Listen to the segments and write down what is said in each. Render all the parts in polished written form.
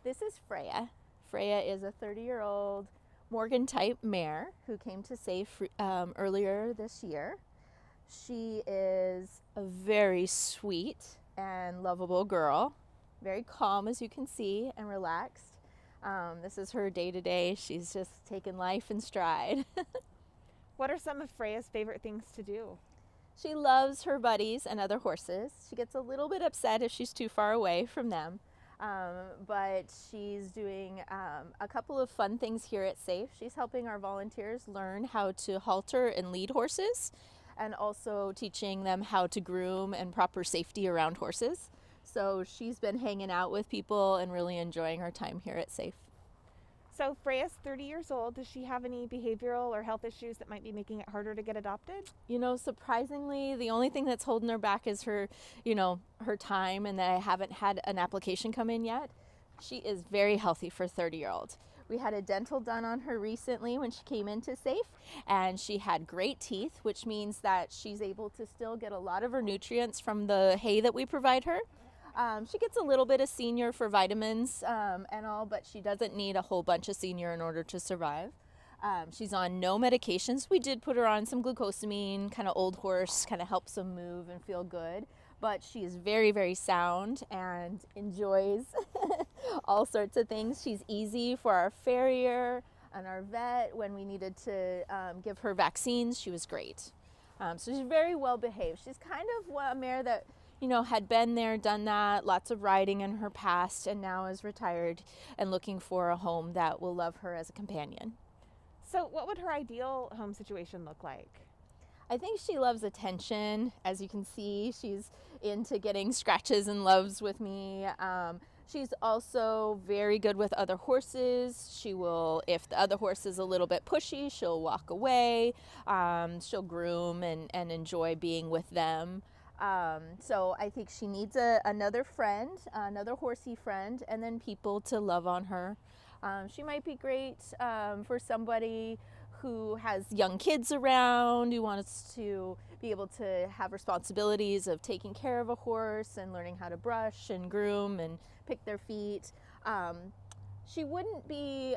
This is Freya. Freya is a 30-year-old Morgan type mare who came to Save earlier this year. She is a very sweet and lovable girl, very calm as you can see and relaxed. This is her day-to-day. She's just taking life in stride. What are some of Freya's favorite things to do? She loves her buddies and other horses. She gets a little bit upset if she's too far away from them. But she's doing a couple of fun things here at SAFE. She's helping our volunteers learn how to halter and lead horses, and also teaching them how to groom and proper safety around horses. So she's been hanging out with people and really enjoying her time here at SAFE. So Freya's 30 years old. Does she have any behavioral or health issues that might be making it harder to get adopted? You know, surprisingly, the only thing that's holding her back is her time, and that I haven't had an application come in yet. She is very healthy for a 30-year-old. We had a dental done on her recently when she came into SAFE, and she had great teeth, which means that she's able to still get a lot of her nutrients from the hay that we provide her. She gets a little bit of senior for vitamins and all, but she doesn't need a whole bunch of senior in order to survive. She's on no medications. We did put her on some glucosamine, kind of old horse, kind of helps them move and feel good. But she is very, very sound and enjoys all sorts of things. She's easy for our farrier and our vet. When we needed to give her vaccines, she was great. So she's very well behaved. She's kind of a mare that had been there, done that, lots of riding in her past, and now is retired and looking for a home that will love her as a companion. So what would her ideal home situation look like? I think she loves attention. As you can see, she's into getting scratches and loves with me. She's also very good with other horses. She will, if the other horse is a little bit pushy, she'll walk away. She'll groom and enjoy being with them. So I think she needs another friend, another horsey friend, and then people to love on her. She might be great for somebody who has young kids around, who wants to be able to have responsibilities of taking care of a horse and learning how to brush and groom and pick their feet. She wouldn't be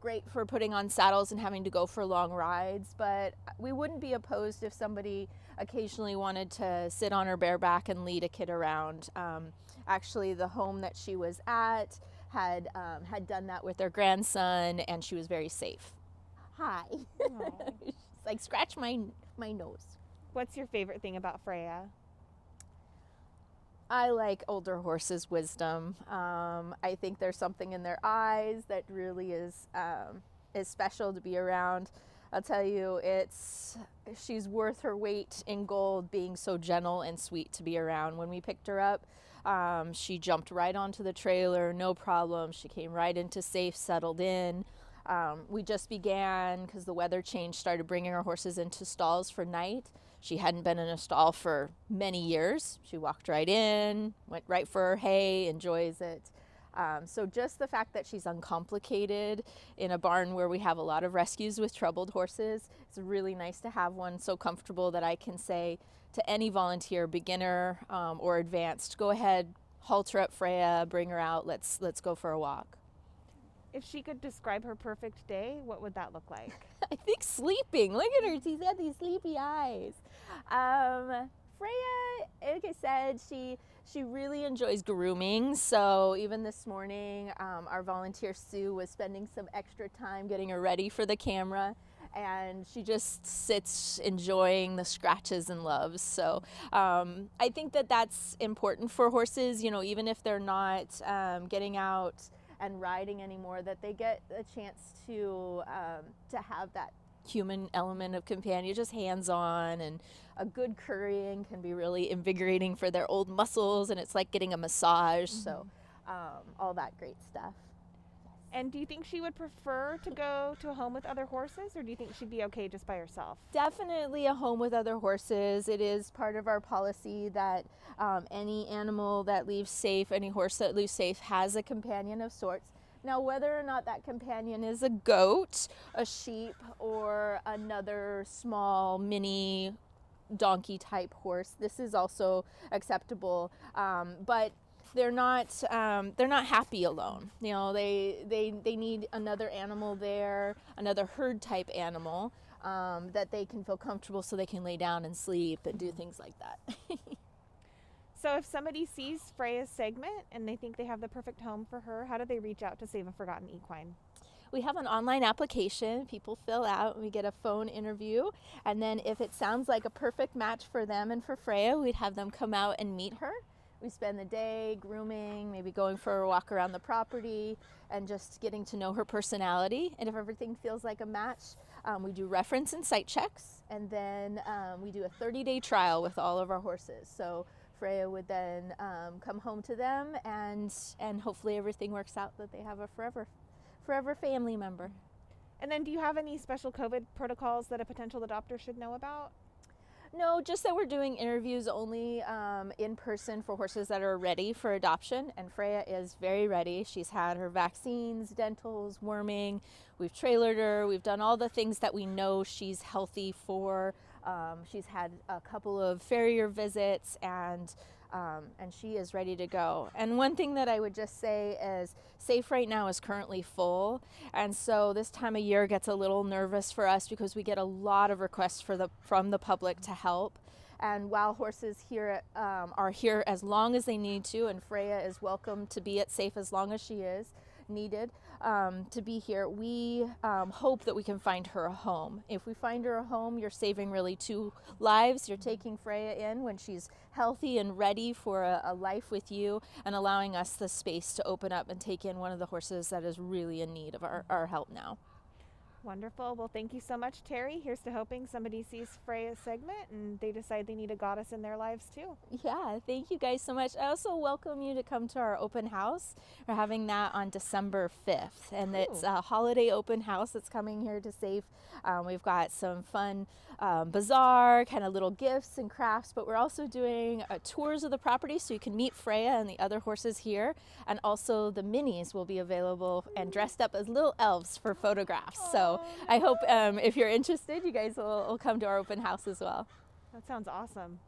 great for putting on saddles and having to go for long rides, but we wouldn't be opposed if somebody occasionally wanted to sit on her bareback and lead a kid around. Actually, the home that she was at had done that with their grandson, and she was very safe. Hi. She's like, scratch my nose. What's your favorite thing about Freya? I like older horses' wisdom. I think there's something in their eyes that really is special to be around. I'll tell you, she's worth her weight in gold, being so gentle and sweet to be around. When we picked her up, she jumped right onto the trailer, no problem. She came right into SAFE, settled in. We just began, because the weather change, started bringing our horses into stalls for night. She hadn't been in a stall for many years. She walked right in, went right for her hay, enjoys it. So just the fact that she's uncomplicated in a barn where we have a lot of rescues with troubled horses, it's really nice to have one so comfortable that I can say to any volunteer, beginner or advanced, go ahead, halter up Freya, bring her out, let's go for a walk. If she could describe her perfect day, what would that look like? I think sleeping. Look at her. She's got these sleepy eyes. Freya, like I said, she really enjoys grooming. So even this morning, our volunteer Sue was spending some extra time getting her ready for the camera. And she just sits enjoying the scratches and loves. So I think that that's important for horses, even if they're not getting out and riding anymore, that they get a chance to have that human element of companion, just hands-on, and a good currying can be really invigorating for their old muscles, and it's like getting a massage. So all that great stuff. And do you think she would prefer to go to a home with other horses, or do you think she'd be okay just by herself? Definitely a home with other horses. It is part of our policy that any animal that leaves SAFE, any horse that leaves SAFE, has a companion of sorts. Now, whether or not that companion is a goat, a sheep, or another small mini donkey type horse, this is also acceptable. But they're not happy alone. You know, they need another animal there, another herd type animal that they can feel comfortable so they can lay down and sleep and do things like that. So if somebody sees Freya's segment and they think they have the perfect home for her, how do they reach out to Save a Forgotten Equine? We have an online application people fill out, and we get a phone interview, and then if it sounds like a perfect match for them and for Freya, we'd have them come out and meet her. We spend the day grooming, maybe going for a walk around the property, and just getting to know her personality. And if everything feels like a match, we do reference and site checks, and then we do a 30-day trial with all of our horses. So Freya would then come home to them, and hopefully everything works out that they have a forever family member. And then do you have any special COVID protocols that a potential adopter should know about? No, just that we're doing interviews only in person for horses that are ready for adoption, and Freya is very ready. She's had her vaccines, dentals, worming. We've trailered her. We've done all the things that we know she's healthy for. She's had a couple of farrier visits, and she is ready to go. And one thing that I would just say is Safe right now is currently full, and so this time of year gets a little nervous for us because we get a lot of requests from the public to help. And while horses here are here as long as they need to, and Freya is welcome to be at Safe as long as she is needed to be here, we hope that we can find her a home. If we find her a home, you're saving really 2 lives. You're taking Freya in when she's healthy and ready for a life with you, and allowing us the space to open up and take in one of the horses that is really in need of our help now. Wonderful. Well, thank you so much, Terry. Here's to hoping somebody sees Freya's segment and they decide they need a goddess in their lives too. Yeah, thank you guys so much. I also welcome you to come to our open house. We're having that on December 5th, and it's a holiday open house that's coming here to Safe. We've got some fun bazaar, kind of little gifts and crafts, but we're also doing tours of the property so you can meet Freya and the other horses here, and also the minis will be available and dressed up as little elves for photographs. So I hope if you're interested, you guys will come to our open house as well. That sounds awesome.